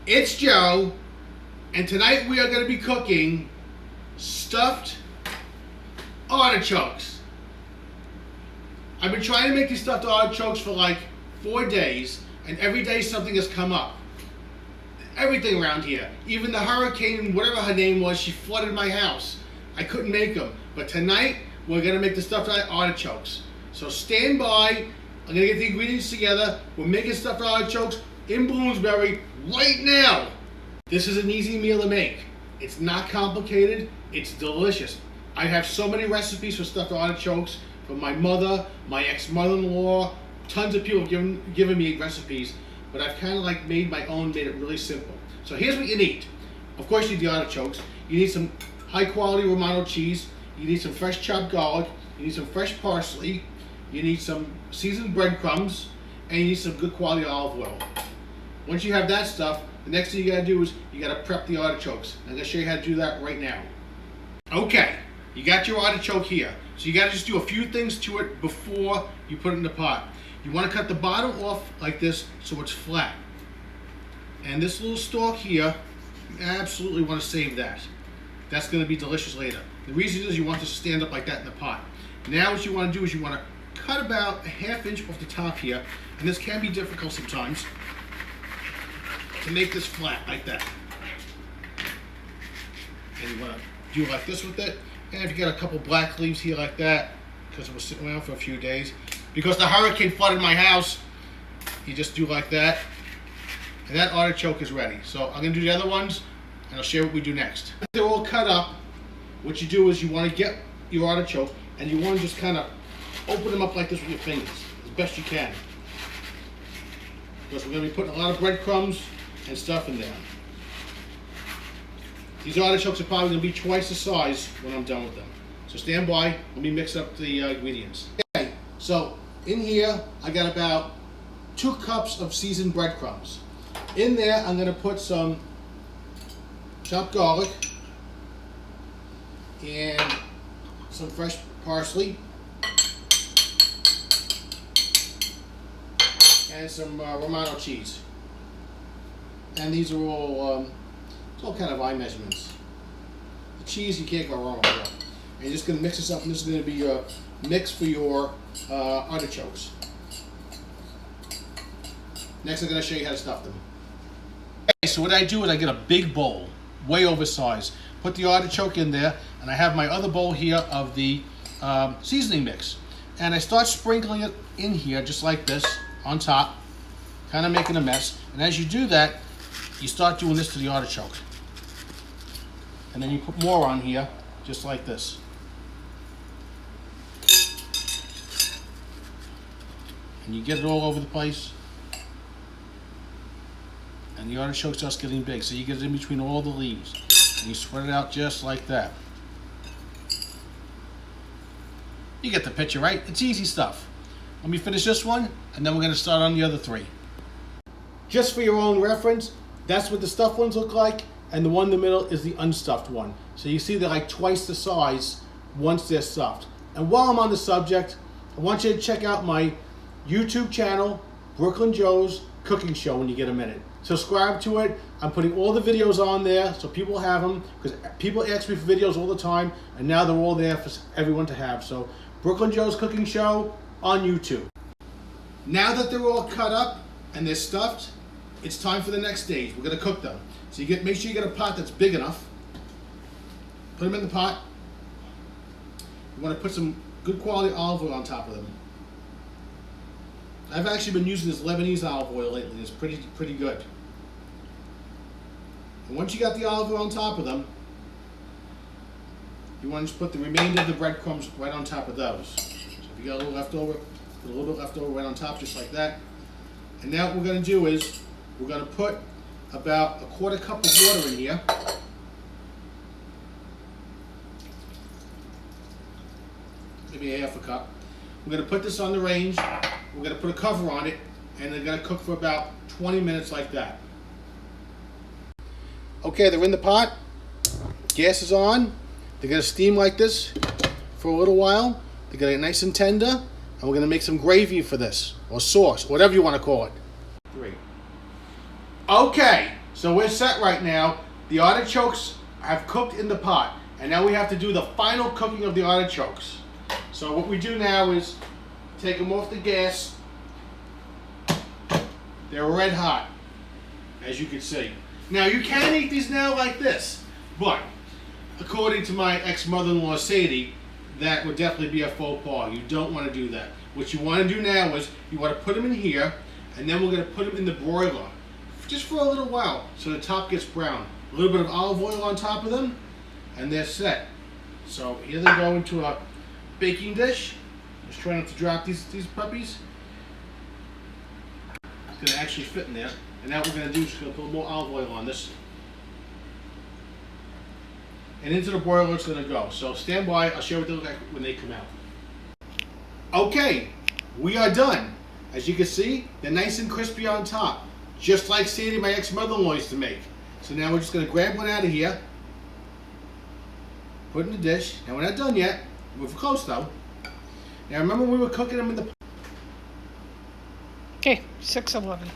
It's Joe, and tonight we are going to be cooking stuffed artichokes. I've been trying to make these stuffed artichokes for like 4 days, and every day something has come up. Everything around here, even the hurricane, whatever her name was, she flooded my house. I couldn't make them, but tonight we're going to make the stuffed artichokes. So stand by. I'm going to get the ingredients together. We're making stuffed artichokes in Bloomsbury right now. This is an easy meal to make. It's not complicated. It's delicious. I have so many recipes for stuffed artichokes from my mother, my ex-mother-in-law. Tons of people have given me recipes, but I've kind of like made my own, made it really simple. So here's what you need. Of course you need the artichokes. You need some high quality Romano cheese. You need some fresh chopped garlic. You need some fresh parsley. You need some seasoned breadcrumbs. And you need some good quality olive oil. Once you have that stuff, the next thing you gotta do is you gotta prep the artichokes. I'm gonna show you how to do that right now. Okay, you got your artichoke here. So you gotta just do a few things to it before you put it in the pot. You wanna cut the bottom off like this so it's flat. And this little stalk here, you absolutely wanna save that. That's gonna be delicious later. The reason is you want this to stand up like that in the pot. Now what you wanna do is you wanna cut about a ½ inch off the top here, and this can be difficult sometimes, to make this flat like that. And you want to do like this with it. And if you got a couple black leaves here like that, because it was sitting around for a few days, because the hurricane flooded my house, you just do like that, and that artichoke is ready. So I'm going to do the other ones, and I'll share what we do next. If they're all cut up, what you do is you want to get your artichoke, and you want to just kind of open them up like this with your fingers, as best you can. Because we're going to be putting a lot of breadcrumbs and stuff in there. These artichokes are probably going to be twice the size when I'm done with them. So stand by, let me mix up the ingredients. Okay, so in here I got about 2 cups of seasoned breadcrumbs. In there I'm going to put some chopped garlic and some fresh parsley and some Romano cheese. And these are all, it's all kind of eye measurements. The cheese, you can't go wrong with that. And you're just going to mix this up, and this is going to be your mix for your artichokes. Next, I'm going to show you how to stuff them. Okay, so what I do is I get a big bowl, way oversized. Put the artichoke in there, and I have my other bowl here of the seasoning mix. And I start sprinkling it in here just like this, on top, kind of making a mess. And as you do that, you start doing this to the artichoke. And then you put more on here, just like this. And you get it all over the place. And the artichoke starts getting big, so you get it in between all the leaves. And you spread it out just like that. You get the picture, right? It's easy stuff. Let me finish this one, and then we're going to start on the other 3. Just for your own reference, that's what the stuffed ones look like, and the one in the middle is the unstuffed one. So you see they're like twice the size once they're stuffed. And while I'm on the subject, I want you to check out my YouTube channel, Brooklyn Joe's Cooking Show, when you get a minute. Subscribe to it. I'm putting all the videos on there so people have them, because people ask me for videos all the time, and now they're all there for everyone to have. So Brooklyn Joe's Cooking Show on YouTube. Now that they're all cut up and they're stuffed, it's time for the next stage. We're going to cook them. So make sure you get a pot that's big enough. Put them in the pot. You want to put some good quality olive oil on top of them. I've actually been using this Lebanese olive oil lately. It's pretty good. And once you got the olive oil on top of them, you want to just put the remainder of the breadcrumbs right on top of those. So if you got a little left over, put a little bit left over right on top, just like that. And now what we're going to do is we're going to put about a ¼ cup of water in here. Maybe a ½ cup. We're going to put this on the range. We're going to put a cover on it, and they're going to cook for about 20 minutes like that. Okay, they're in the pot. Gas is on. They're going to steam like this for a little while. They're going to get nice and tender, and we're going to make some gravy for this, or sauce, whatever you want to call it. 3. Okay, So we're set right now. The artichokes have cooked in the pot, and now we have to do the final cooking of the artichokes. So what we do now is take them off the gas. They're red hot, as you can see. Now you can eat these now like this, but according to my ex-mother-in-law Sadie, that would definitely be a faux pas. You don't want to do that. What you want to do now is you want to put them in here, and then we're going to put them in the broiler just for a little while so the top gets brown. A little bit of olive oil on top of them, and they're set. So here they go into a baking dish. Just try not to drop these puppies. It's going to actually fit in there. And now what we're going to do is just going to put a little more olive oil on this. And into the broiler it's going to go. So stand by. I'll show you what they look like when they come out. Okay, we are done. As you can see, they're nice and crispy on top. Just like Sandy, my ex-mother-in-law, used to make. So now we're just going to grab one out of here. Put it in the dish. Now we're not done yet. We're close though. Now remember when we were cooking them in the... Okay, 6:11.